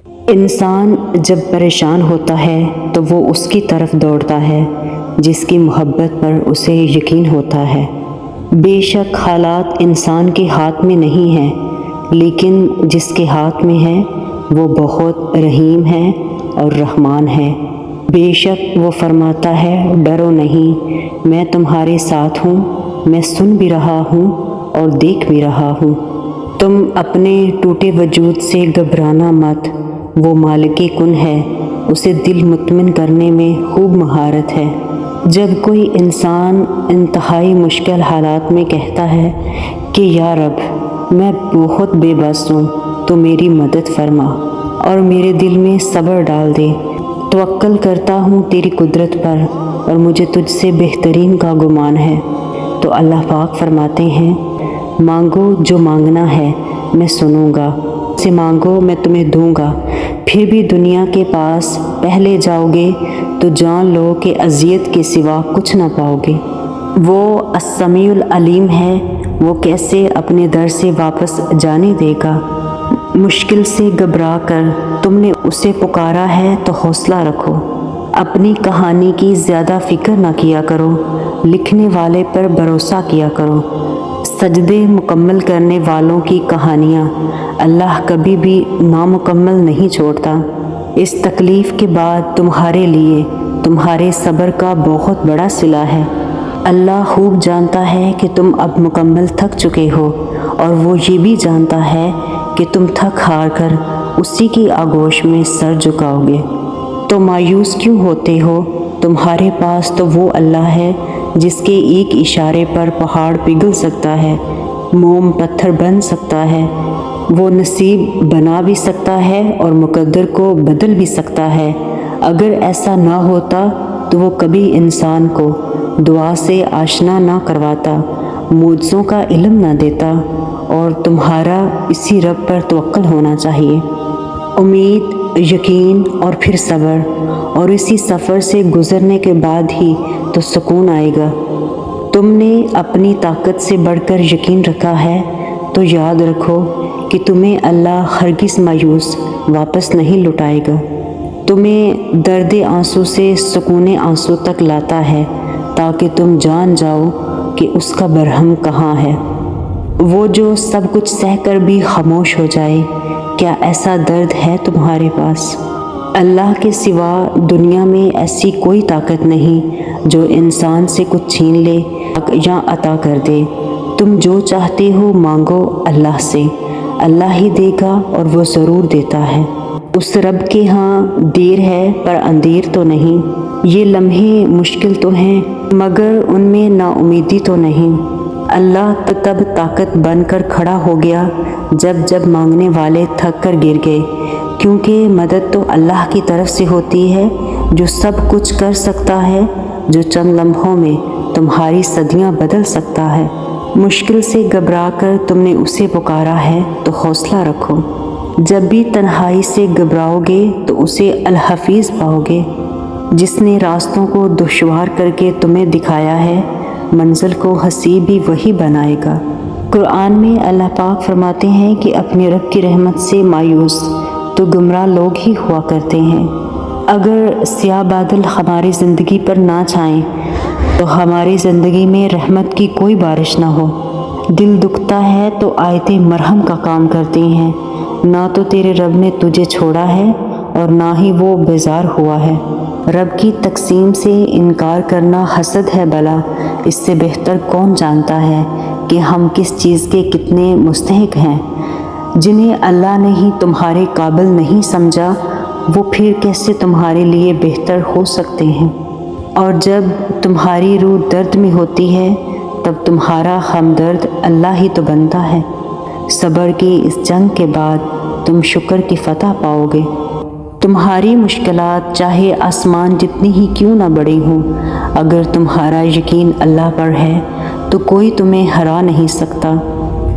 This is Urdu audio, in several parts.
انسان جب پریشان ہوتا ہے تو وہ اس کی طرف دوڑتا ہے جس کی محبت پر اسے یقین ہوتا ہے۔ بے شک حالات انسان کے ہاتھ میں نہیں ہیں، لیکن جس کے ہاتھ میں ہے وہ بہت رحیم ہے اور رحمان ہے۔ بے شک وہ فرماتا ہے، ڈرو نہیں، میں تمہارے ساتھ ہوں، میں سن بھی رہا ہوں اور دیکھ بھی رہا ہوں۔ تم اپنے ٹوٹے وجود سے گھبرانا مت، وہ مالک کن ہے، اسے دل مطمئن کرنے میں خوب مہارت ہے۔ جب کوئی انسان انتہائی مشکل حالات میں کہتا ہے کہ یا رب میں بہت بے بس ہوں تو میری مدد فرما اور میرے دل میں صبر ڈال دے، توکل کرتا ہوں تیری قدرت پر اور مجھے تجھ سے بہترین کا گمان ہے، تو اللہ پاک فرماتے ہیں، مانگو جو مانگنا ہے میں سنوں گا، سے مانگو میں تمہیں دوں گا۔ پھر بھی دنیا کے پاس پہلے جاؤ گے تو جان لو کہ اذیت کے سوا کچھ نہ پاؤ گے۔ وہ السمیع العلیم ہے، وہ کیسے اپنے در سے واپس جانے دے گا۔ مشکل سے گھبرا کر تم نے اسے پکارا ہے تو حوصلہ رکھو، اپنی کہانی کی زیادہ فکر نہ کیا کرو، لکھنے والے پر بھروسہ کیا کرو۔ سجدے مکمل کرنے والوں کی کہانیاں اللہ کبھی بھی نامکمل نہیں چھوڑتا۔ اس تکلیف کے بعد تمہارے لیے تمہارے صبر کا بہت بڑا صلہ ہے۔ اللہ خوب جانتا ہے کہ تم اب مکمل تھک چکے ہو، اور وہ یہ بھی جانتا ہے کہ تم تھک ہار کر اسی کی آغوش میں سر جھکاؤ گے۔ تو مایوس کیوں ہوتے ہو؟ تمہارے پاس تو وہ اللہ ہے جس کے ایک اشارے پر پہاڑ پگھل سکتا ہے، موم پتھر بن سکتا ہے، وہ نصیب بنا بھی سکتا ہے اور مقدر کو بدل بھی سکتا ہے۔ اگر ایسا نہ ہوتا تو وہ کبھی انسان کو دعا سے آشنا نہ کرواتا، معجزوں کا علم نہ دیتا، اور تمہارا اسی رب پر توکل ہونا چاہیے۔ امید، یقین اور پھر صبر، اور اسی سفر سے گزرنے کے بعد ہی تو سکون آئے گا۔ تم نے اپنی طاقت سے بڑھ کر یقین رکھا ہے تو یاد رکھو کہ تمہیں اللہ ہرگز مایوس واپس نہیں لوٹائے گا۔ تمہیں درد آنسو سے سکون آنسو تک لاتا ہے تاکہ تم جان جاؤ کہ اس کا برہم کہاں ہے۔ وہ جو سب کچھ سہ کر بھی خاموش ہو جائے، کیا ایسا درد ہے تمہارے پاس؟ اللہ کے سوا دنیا میں ایسی کوئی طاقت نہیں جو انسان سے کچھ چھین لے یا عطا کر دے۔ تم جو چاہتے ہو مانگو اللہ سے، اللہ ہی دے گا اور وہ ضرور دیتا ہے۔ اس رب کے ہاں دیر ہے پر اندیر تو نہیں۔ یہ لمحے مشکل تو ہیں مگر ان میں نا امیدی تو نہیں۔ اللہ تب طاقت بن کر کھڑا ہو گیا جب مانگنے والے تھک کر گر گئے، کیونکہ مدد تو اللہ کی طرف سے ہوتی ہے جو سب کچھ کر سکتا ہے، جو چند لمحوں میں تمہاری صدیاں بدل سکتا ہے۔ مشکل سے گھبرا کر تم نے اسے پکارا ہے تو حوصلہ رکھو۔ جب بھی تنہائی سے گھبراؤ گے تو اسے الحفیظ پاؤ گے، جس نے راستوں کو دشوار کر کے تمہیں دکھایا ہے، منزل کو حسین بھی وہی بنائے گا۔ قرآن میں اللہ پاک فرماتے ہیں کہ اپنے رب کی رحمت سے مایوس تو گمراہ لوگ ہی ہوا کرتے ہیں۔ اگر سیاہ بادل ہماری زندگی پر نہ چھائیں تو ہماری زندگی میں رحمت کی کوئی بارش نہ ہو۔ دل دکھتا ہے تو آیتیں مرہم کا کام کرتی ہیں۔ نہ تو تیرے رب نے تجھے چھوڑا ہے اور نہ ہی وہ بیزار ہوا ہے۔ رب کی تقسیم سے انکار کرنا حسد ہے بلا، اس سے بہتر کون جانتا ہے کہ ہم کس چیز کے کتنے مستحق ہیں۔ جنہیں اللہ نے ہی تمہارے قابل نہیں سمجھا، وہ پھر کیسے تمہارے لیے بہتر ہو سکتے ہیں؟ اور جب تمہاری روح درد میں ہوتی ہے تب تمہارا ہمدرد اللہ ہی تو بنتا ہے۔ صبر کی اس جنگ کے بعد تم شکر کی فتح پاؤ گے۔ تمہاری مشکلات چاہے آسمان جتنی ہی کیوں نہ بڑی ہوں، اگر تمہارا یقین اللہ پر ہے تو کوئی تمہیں ہرا نہیں سکتا۔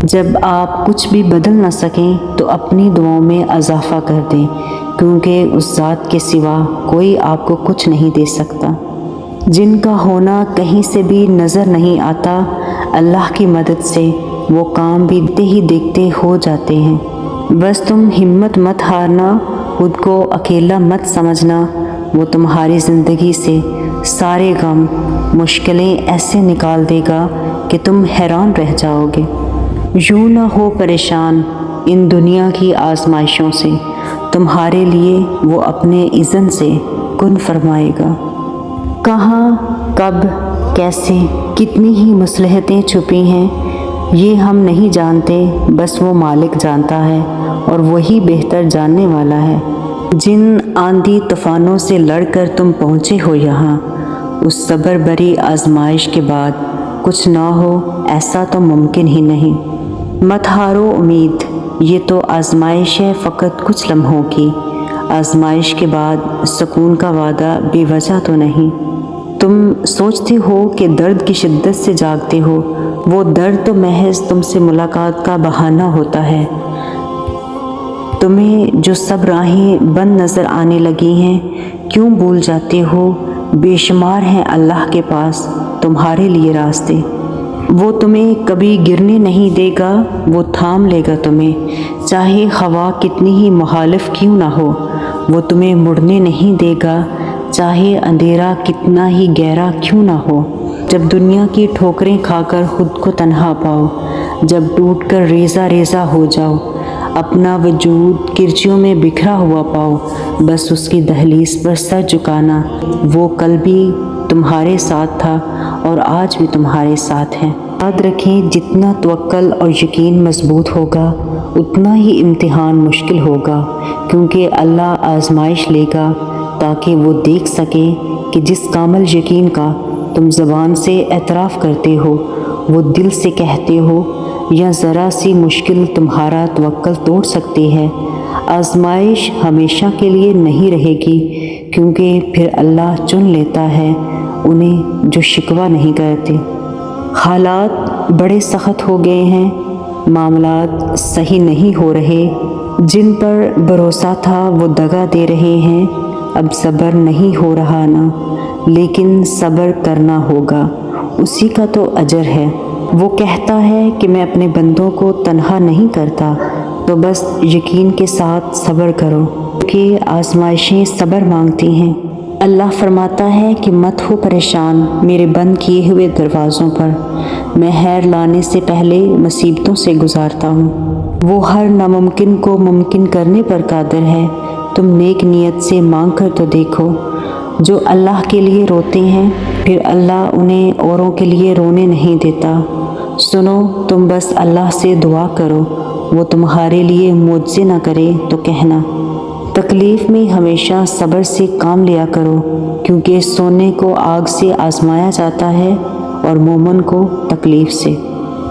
جب آپ کچھ بھی بدل نہ سکیں تو اپنی دعاؤں میں اضافہ کر دیں، کیونکہ اس ذات کے سوا کوئی آپ کو کچھ نہیں دے سکتا۔ جن کا ہونا کہیں سے بھی نظر نہیں آتا، اللہ کی مدد سے وہ کام بھی دیکھتے ہی دیکھتے ہو جاتے ہیں۔ بس تم ہمت مت ہارنا خود کو اکیلا مت سمجھنا، وہ تمہاری زندگی سے سارے غم مشکلیں ایسے نکال دے گا کہ تم حیران رہ جاؤ گے۔ یوں نہ ہو پریشان ان دنیا کی آزمائشوں سے، تمہارے لیے وہ اپنے اذن سے کن فرمائے گا۔ کہاں، کب، کیسے، کتنی ہی مصلحتیں چھپی ہیں یہ ہم نہیں جانتے، بس وہ مالک جانتا ہے اور وہی بہتر جاننے والا ہے۔ جن آندھی طوفانوں سے لڑ کر تم پہنچے ہو یہاں، اس صبر بری آزمائش کے بعد کچھ نہ ہو ایسا تو ممکن ہی نہیں۔ مت ہارو امید، یہ تو آزمائش ہے فقط کچھ لمحوں کی، آزمائش کے بعد سکون کا وعدہ بے وجہ تو نہیں۔ تم سوچتے ہو کہ درد کی شدت سے جاگتے ہو، وہ درد تو محض تم سے ملاقات کا بہانہ ہوتا ہے۔ تمہیں جو سب راہیں بند نظر آنے لگی ہیں، کیوں بھول جاتے ہو؟ بے شمار ہیں اللہ کے پاس تمہارے لیے راستے۔ وہ تمہیں کبھی گرنے نہیں دے گا، وہ تھام لے گا تمہیں، چاہے ہوا کتنی ہی مخالف کیوں نہ ہو۔ وہ تمہیں مڑنے نہیں دے گا، چاہے اندھیرا کتنا ہی گہرا کیوں نہ ہو۔ جب دنیا کی ٹھوکریں کھا کر خود کو تنہا پاؤ، جب ٹوٹ کر ریزہ ریزہ ہو جاؤ، اپنا وجود کرچیوں میں بکھرا ہوا پاؤ، بس اس کی دہلیز پر سر جھکانا۔ وہ کل بھی تمہارے ساتھ تھا اور آج بھی تمہارے ساتھ ہے۔ یاد رکھیں، جتنا توکل اور یقین مضبوط ہوگا اتنا ہی امتحان مشکل ہوگا، کیونکہ اللہ آزمائش لے گا تاکہ وہ دیکھ سکے کہ جس کامل یقین کا تم زبان سے اعتراف کرتے ہو، وہ دل سے کہتے ہو، یا ذرا سی مشکل تمہارا توکل توڑ سکتی ہے۔ آزمائش ہمیشہ کے لیے نہیں رہے گی، کیونکہ پھر اللہ چن لیتا ہے انہیں جو شکوہ نہیں کرتے۔ حالات بڑے سخت ہو گئے ہیں، معاملات صحیح نہیں ہو رہے، جن پر بھروسہ تھا وہ دغا دے رہے ہیں۔ اب صبر نہیں ہو رہا نا، لیکن صبر کرنا ہوگا، اسی کا تو اجر ہے۔ وہ کہتا ہے کہ میں اپنے بندوں کو تنہا نہیں کرتا، تو بس یقین کے ساتھ صبر کرو، کہ آزمائشیں صبر مانگتی ہیں۔ اللہ فرماتا ہے کہ مت ہو پریشان میرے بند کیے ہوئے دروازوں پر، میں خیر لانے سے پہلے مصیبتوں سے گزارتا ہوں۔ وہ ہر ناممکن کو ممکن کرنے پر قادر ہے، تم نیک نیت سے مانگ کر تو دیکھو۔ جو اللہ کے لیے روتے ہیں، پھر اللہ انہیں اوروں کے لیے رونے نہیں دیتا۔ سنو، تم بس اللہ سے دعا کرو، وہ تمہارے لیے معجزے نہ کرے تو کہنا۔ تکلیف میں ہمیشہ صبر سے کام لیا کرو، کیونکہ سونے کو آگ سے آزمایا جاتا ہے اور مومن کو تکلیف سے۔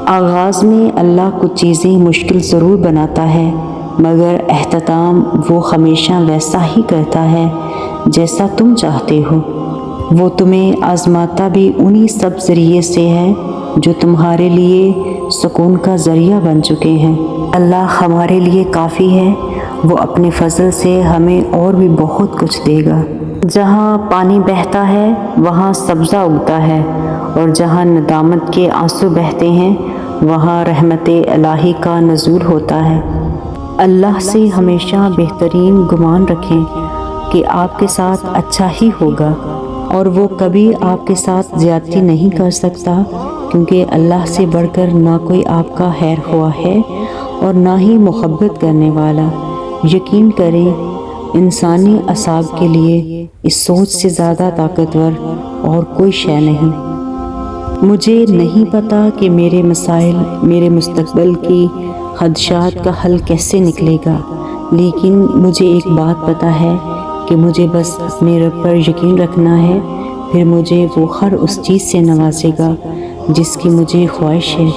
آغاز میں اللہ کچھ چیزیں مشکل ضرور بناتا ہے، مگر اختتام وہ ہمیشہ ویسا ہی کرتا ہے جیسا تم چاہتے ہو۔ وہ تمہیں آزماتا بھی انہی سب ذریعے سے ہے جو تمہارے لیے سکون کا ذریعہ بن چکے ہیں۔ اللہ ہمارے لیے کافی ہے، وہ اپنے فضل سے ہمیں اور بھی بہت کچھ دے گا۔ جہاں پانی بہتا ہے وہاں سبزہ اگتا ہے، اور جہاں ندامت کے آنسو بہتے ہیں وہاں رحمت الہی کا نزول ہوتا ہے۔ اللہ سے ہمیشہ بہترین گمان رکھیں کہ آپ کے ساتھ اچھا ہی ہوگا، اور وہ کبھی آپ کے ساتھ زیادتی نہیں کر سکتا، کیونکہ اللہ سے بڑھ کر نہ کوئی آپ کا خیر خواہ ہے اور نہ ہی محبت کرنے والا۔ یقین کریں، انسانی اعصاب کے لیے اس سوچ سے زیادہ طاقتور اور کوئی شے نہیں۔ مجھے نہیں پتا کہ میرے مسائل، میرے مستقبل کی خدشات کا حل کیسے نکلے گا، لیکن مجھے ایک بات پتا ہے کہ مجھے بس اپنے رب پر یقین رکھنا ہے، پھر مجھے وہ ہر اس چیز سے نوازے گا جس کی مجھے خواہش ہے،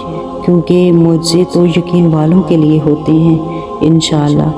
کیونکہ معجزے تو یقین والوں کے لیے ہوتے ہیں۔ انشاءاللہ۔